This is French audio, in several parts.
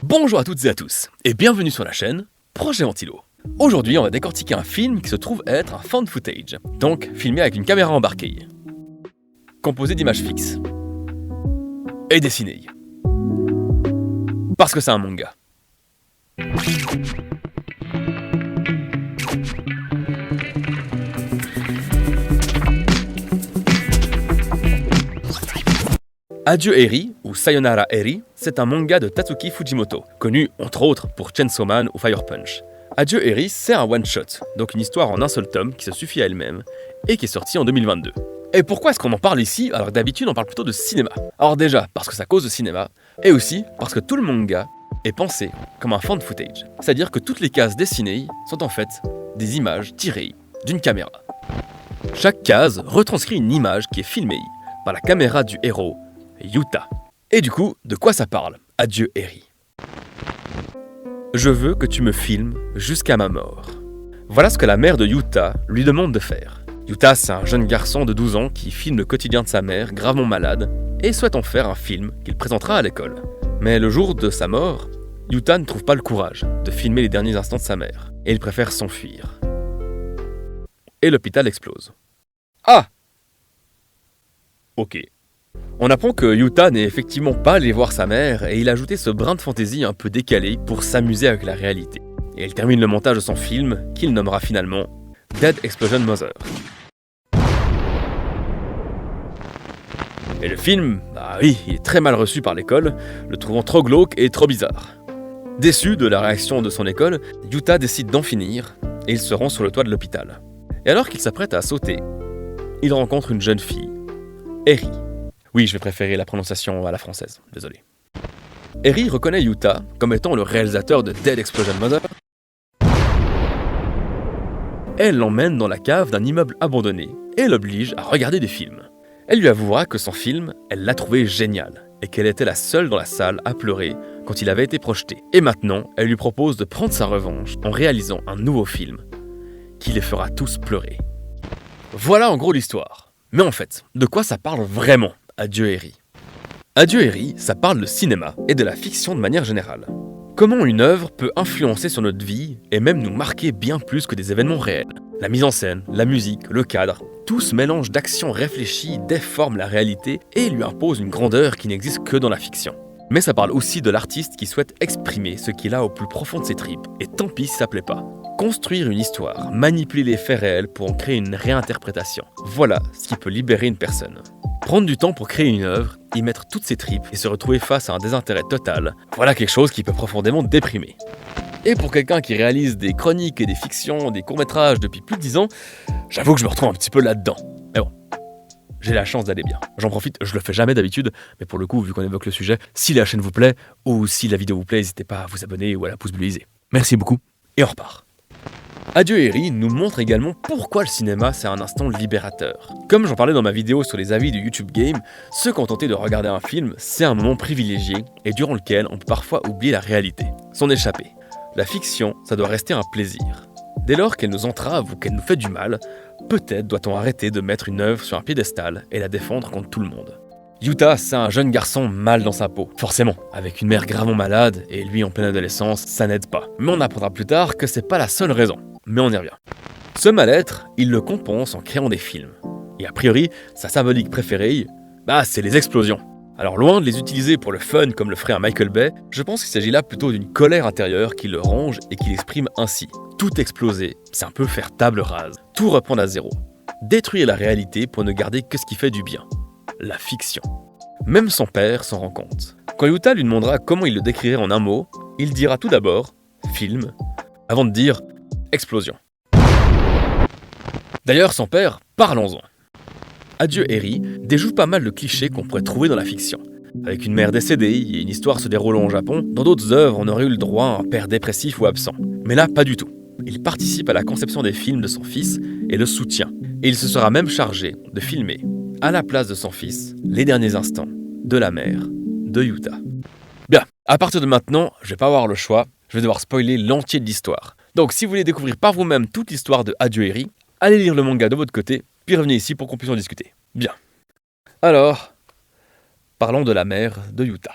Bonjour à toutes et à tous, et bienvenue sur la chaîne Projet Ventilo. Aujourd'hui, on va décortiquer un film qui se trouve être un found footage, donc filmé avec une caméra embarquée, composé d'images fixes et dessinées. Parce que c'est un manga. Adieu Eri, ou Sayonara Eri, c'est un manga de Tatsuki Fujimoto, connu entre autres pour Chainsaw Man ou Fire Punch. Adieu Eri, c'est un one-shot, donc une histoire en un seul tome qui se suffit à elle-même, et qui est sortie en 2022. Et pourquoi est-ce qu'on en parle ici alors que d'habitude on parle plutôt de cinéma? Alors déjà, parce que ça cause de cinéma, et aussi parce que tout le manga est pensé comme un found footage, c'est-à-dire que toutes les cases dessinées sont en fait des images tirées d'une caméra. Chaque case retranscrit une image qui est filmée par la caméra du héros, Yuta. Et du coup, de quoi ça parle? Adieu Eri. Je veux que tu me filmes jusqu'à ma mort. Voilà ce que la mère de Yuta lui demande de faire. Yuta, c'est un jeune garçon de 12 ans qui filme le quotidien de sa mère, gravement malade, et souhaite en faire un film qu'il présentera à l'école. Mais le jour de sa mort, Yuta ne trouve pas le courage de filmer les derniers instants de sa mère, et il préfère s'enfuir. Et l'hôpital explose. Ah! Ok. On apprend que Yuta n'est effectivement pas allé voir sa mère et il a ajouté ce brin de fantaisie un peu décalé pour s'amuser avec la réalité. Et il termine le montage de son film, qu'il nommera finalement Dead Explosion Mother. Et le film, il est très mal reçu par l'école, le trouvant trop glauque et trop bizarre. Déçu de la réaction de son école, Yuta décide d'en finir et il se rend sur le toit de l'hôpital. Et alors qu'il s'apprête à sauter, il rencontre une jeune fille, Eri. Oui, je vais préférer la prononciation à la française, désolé. Eri reconnaît Yuta comme étant le réalisateur de Dead Explosion Mother. Elle l'emmène dans la cave d'un immeuble abandonné et l'oblige à regarder des films. Elle lui avouera que son film, elle l'a trouvé génial et qu'elle était la seule dans la salle à pleurer quand il avait été projeté. Et maintenant, elle lui propose de prendre sa revanche en réalisant un nouveau film qui les fera tous pleurer. Voilà en gros l'histoire. Mais en fait, de quoi ça parle vraiment? Adieu Eri. Adieu Eri, ça parle de cinéma et de la fiction de manière générale. Comment une œuvre peut influencer sur notre vie et même nous marquer bien plus que des événements réels. La mise en scène, la musique, le cadre, tout ce mélange d'actions réfléchies déforme la réalité et lui impose une grandeur qui n'existe que dans la fiction. Mais ça parle aussi de l'artiste qui souhaite exprimer ce qu'il a au plus profond de ses tripes, et tant pis si ça plaît pas. Construire une histoire, manipuler les faits réels pour en créer une réinterprétation. Voilà ce qui peut libérer une personne. Prendre du temps pour créer une œuvre, y mettre toutes ses tripes et se retrouver face à un désintérêt total, voilà quelque chose qui peut profondément déprimer. Et pour quelqu'un qui réalise des chroniques et des fictions, des courts-métrages depuis plus de 10 ans, j'avoue que je me retrouve un petit peu là-dedans. Mais bon, j'ai la chance d'aller bien. J'en profite, je le fais jamais d'habitude, mais pour le coup, vu qu'on évoque le sujet, si la chaîne vous plaît, ou si la vidéo vous plaît, n'hésitez pas à vous abonner ou à la pouce bleue. Merci beaucoup, et on repart. Adieu Eri nous montre également pourquoi le cinéma c'est un instant libérateur. Comme j'en parlais dans ma vidéo sur les avis de YouTube Game, se contenter de regarder un film, c'est un moment privilégié et durant lequel on peut parfois oublier la réalité, s'en échapper. La fiction, ça doit rester un plaisir. Dès lors qu'elle nous entrave ou qu'elle nous fait du mal, peut-être doit-on arrêter de mettre une œuvre sur un piédestal et la défendre contre tout le monde. Yuta, c'est un jeune garçon mal dans sa peau. Forcément, avec une mère gravement malade et lui en pleine adolescence, ça n'aide pas. Mais on apprendra plus tard que c'est pas la seule raison. Mais on y revient. Ce mal-être, il le compense en créant des films. Et a priori, sa symbolique préférée, c'est les explosions. Alors loin de les utiliser pour le fun comme le ferait un Michael Bay, je pense qu'il s'agit là plutôt d'une colère intérieure qui le range et qui l'exprime ainsi. Tout exploser, c'est un peu faire table rase. Tout reprendre à zéro. Détruire la réalité pour ne garder que ce qui fait du bien. La fiction. Même son père s'en rend compte. Quand Yuta lui demandera comment il le décrirait en un mot, il dira tout d'abord « film », avant de dire « explosion ». D'ailleurs, son père, parlons-en. Adieu Eri déjoue pas mal de clichés qu'on pourrait trouver dans la fiction. Avec une mère décédée et une histoire se déroulant au Japon, dans d'autres œuvres, on aurait eu le droit à un père dépressif ou absent. Mais là, pas du tout. Il participe à la conception des films de son fils et le soutient. Et il se sera même chargé de filmer, à la place de son fils, les derniers instants de la mère de Yuta. Bien, à partir de maintenant, je vais pas avoir le choix, je vais devoir spoiler l'entier de l'histoire. Donc si vous voulez découvrir par vous-même toute l'histoire de Adieu Eri, allez lire le manga de votre côté, puis revenez ici pour qu'on puisse en discuter. Bien. Alors, parlons de la mère de Yuta.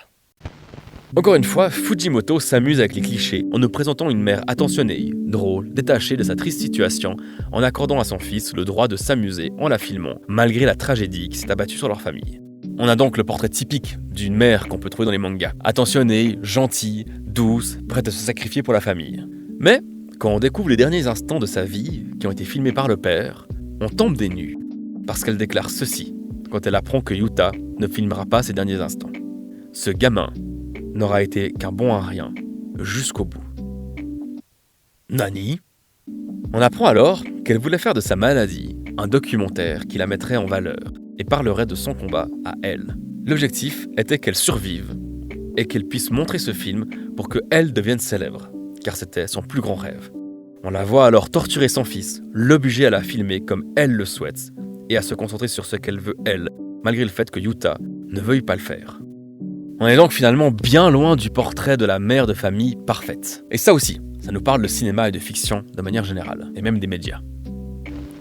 Encore une fois, Fujimoto s'amuse avec les clichés en nous présentant une mère attentionnée, drôle, détachée de sa triste situation, en accordant à son fils le droit de s'amuser en la filmant, malgré la tragédie qui s'est abattue sur leur famille. On a donc le portrait typique d'une mère qu'on peut trouver dans les mangas, attentionnée, gentille, douce, prête à se sacrifier pour la famille. Mais, quand on découvre les derniers instants de sa vie, qui ont été filmés par le père, on tombe des nues, parce qu'elle déclare ceci, quand elle apprend que Yuta ne filmera pas ses derniers instants. Ce gamin n'aura été qu'un bon à rien, jusqu'au bout. Nani ? On apprend alors qu'elle voulait faire de sa maladie un documentaire qui la mettrait en valeur et parlerait de son combat à elle. L'objectif était qu'elle survive et qu'elle puisse montrer ce film pour qu'elle devienne célèbre, car c'était son plus grand rêve. On la voit alors torturer son fils, l'obliger à la filmer comme elle le souhaite et à se concentrer sur ce qu'elle veut elle, malgré le fait que Yuta ne veuille pas le faire. On est donc finalement bien loin du portrait de la mère de famille parfaite. Et ça aussi, ça nous parle de cinéma et de fiction de manière générale, et même des médias.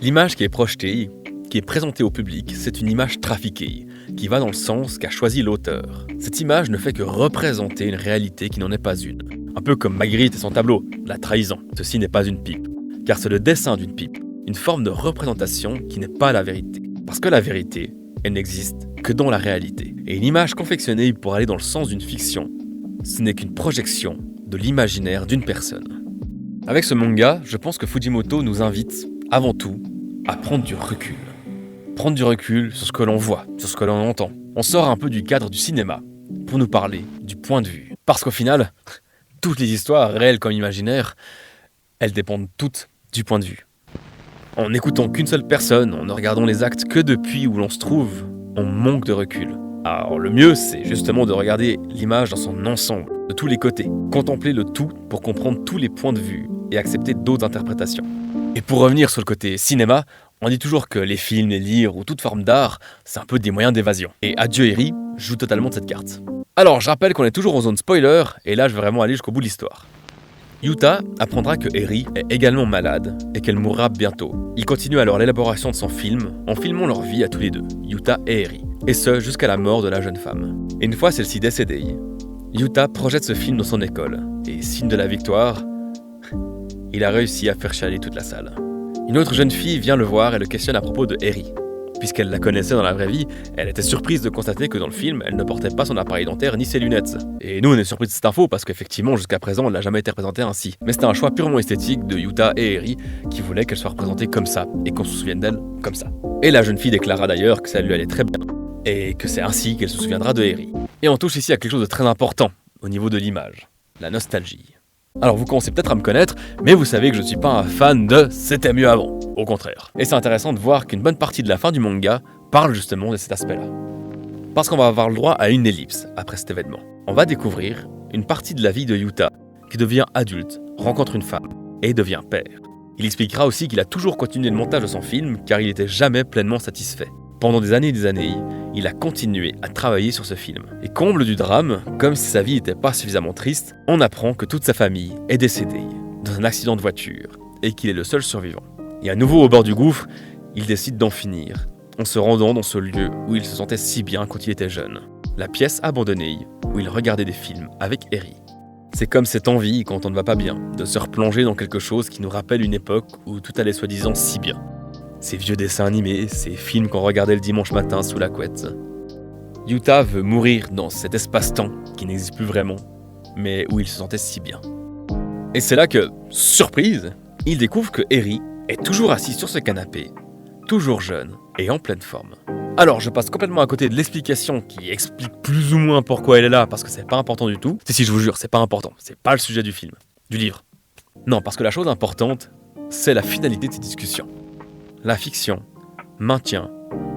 L'image qui est projetée, qui est présentée au public, c'est une image trafiquée, qui va dans le sens qu'a choisi l'auteur. Cette image ne fait que représenter une réalité qui n'en est pas une. Un peu comme Magritte et son tableau, la trahison. Ceci n'est pas une pipe, car c'est le dessin d'une pipe, une forme de représentation qui n'est pas la vérité. Parce que la vérité, elle n'existe que dans la réalité. Et une image confectionnée pour aller dans le sens d'une fiction, ce n'est qu'une projection de l'imaginaire d'une personne. Avec ce manga, je pense que Fujimoto nous invite, avant tout, à prendre du recul. Prendre du recul sur ce que l'on voit, sur ce que l'on entend. On sort un peu du cadre du cinéma pour nous parler du point de vue. Parce qu'au final, toutes les histoires, réelles comme imaginaires, elles dépendent toutes du point de vue. En n'écoutant qu'une seule personne, en ne regardant les actes que depuis où l'on se trouve, on manque de recul. Alors le mieux, c'est justement de regarder l'image dans son ensemble, de tous les côtés. Contempler le tout pour comprendre tous les points de vue et accepter d'autres interprétations. Et pour revenir sur le côté cinéma, on dit toujours que les films, les livres ou toute forme d'art, c'est un peu des moyens d'évasion. Et Adieu Eri joue totalement de cette carte. Alors je rappelle qu'on est toujours en zone spoiler, et là je vais vraiment aller jusqu'au bout de l'histoire. Yuta apprendra que Eri est également malade et qu'elle mourra bientôt. Il continue alors l'élaboration de son film en filmant leur vie à tous les deux, Yuta et Eri, et ce jusqu'à la mort de la jeune femme. Et une fois celle-ci décédée, Yuta projette ce film dans son école, et signe de la victoire, il a réussi à faire chialer toute la salle. Une autre jeune fille vient le voir et le questionne à propos de Eri. Puisqu'elle la connaissait dans la vraie vie, elle était surprise de constater que dans le film, elle ne portait pas son appareil dentaire ni ses lunettes. Et nous, on est surpris de cette info parce qu'effectivement, jusqu'à présent, elle n'a jamais été représentée ainsi. Mais c'était un choix purement esthétique de Yuta et Eri qui voulaient qu'elle soit représentée comme ça et qu'on se souvienne d'elle comme ça. Et la jeune fille déclara d'ailleurs que ça lui allait très bien et que c'est ainsi qu'elle se souviendra de Eri. Et on touche ici à quelque chose de très important au niveau de l'image, la nostalgie. Alors vous commencez peut-être à me connaître, mais vous savez que je ne suis pas un fan de « c'était mieux avant », au contraire. Et c'est intéressant de voir qu'une bonne partie de la fin du manga parle justement de cet aspect-là. Parce qu'on va avoir le droit à une ellipse après cet événement. On va découvrir une partie de la vie de Yuta qui devient adulte, rencontre une femme et devient père. Il expliquera aussi qu'il a toujours continué le montage de son film car il n'était jamais pleinement satisfait. Pendant des années, il a continué à travailler sur ce film. Et comble du drame, comme si sa vie n'était pas suffisamment triste, on apprend que toute sa famille est décédée dans un accident de voiture et qu'il est le seul survivant. Et à nouveau au bord du gouffre, il décide d'en finir, en se rendant dans ce lieu où il se sentait si bien quand il était jeune. La pièce abandonnée où il regardait des films avec Eri. C'est comme cette envie, quand on ne va pas bien, de se replonger dans quelque chose qui nous rappelle une époque où tout allait soi-disant si bien. Ces vieux dessins animés, ces films qu'on regardait le dimanche matin sous la couette. Yuta veut mourir dans cet espace-temps qui n'existe plus vraiment, mais où il se sentait si bien. Et c'est là que, surprise, il découvre que Eri est toujours assis sur ce canapé, toujours jeune et en pleine forme. Alors, je passe complètement à côté de l'explication qui explique plus ou moins pourquoi elle est là, parce que c'est pas important du tout. Si, je vous jure, c'est pas important, c'est pas le sujet du film, du livre. Non, parce que la chose importante, c'est la finalité de ces discussions. La fiction maintient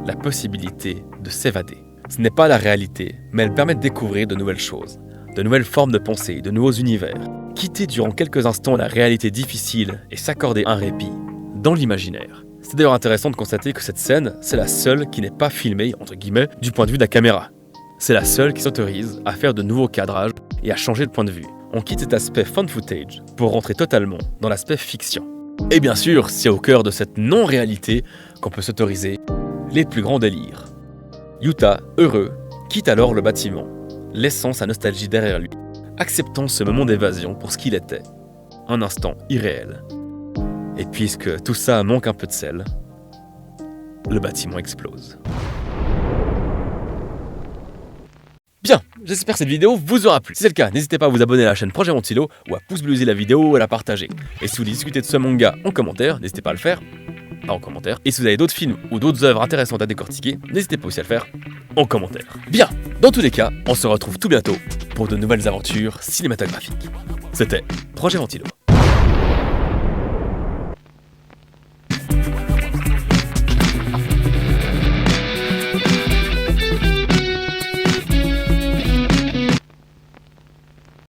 la possibilité de s'évader. Ce n'est pas la réalité, mais elle permet de découvrir de nouvelles choses, de nouvelles formes de pensée, de nouveaux univers. Quitter durant quelques instants la réalité difficile et s'accorder un répit dans l'imaginaire. C'est d'ailleurs intéressant de constater que cette scène, c'est la seule qui n'est pas filmée, entre guillemets, du point de vue de la caméra. C'est la seule qui s'autorise à faire de nouveaux cadrages et à changer de point de vue. On quitte cet aspect fan footage pour rentrer totalement dans l'aspect fiction. Et bien sûr, c'est au cœur de cette non-réalité qu'on peut s'autoriser les plus grands délires. Yuta, heureux, quitte alors le bâtiment, laissant sa nostalgie derrière lui, acceptant ce moment d'évasion pour ce qu'il était, un instant irréel. Et puisque tout ça manque un peu de sel, le bâtiment explose. Bien, j'espère que cette vidéo vous aura plu. Si c'est le cas, n'hésitez pas à vous abonner à la chaîne Projet Ventilo ou à pouce bleuser la vidéo ou à la partager. Et si vous discutez de ce manga en commentaire, n'hésitez pas à le faire en commentaire. Et si vous avez d'autres films ou d'autres œuvres intéressantes à décortiquer, n'hésitez pas aussi à le faire en commentaire. Bien, dans tous les cas, on se retrouve tout bientôt pour de nouvelles aventures cinématographiques. C'était Projet Ventilo.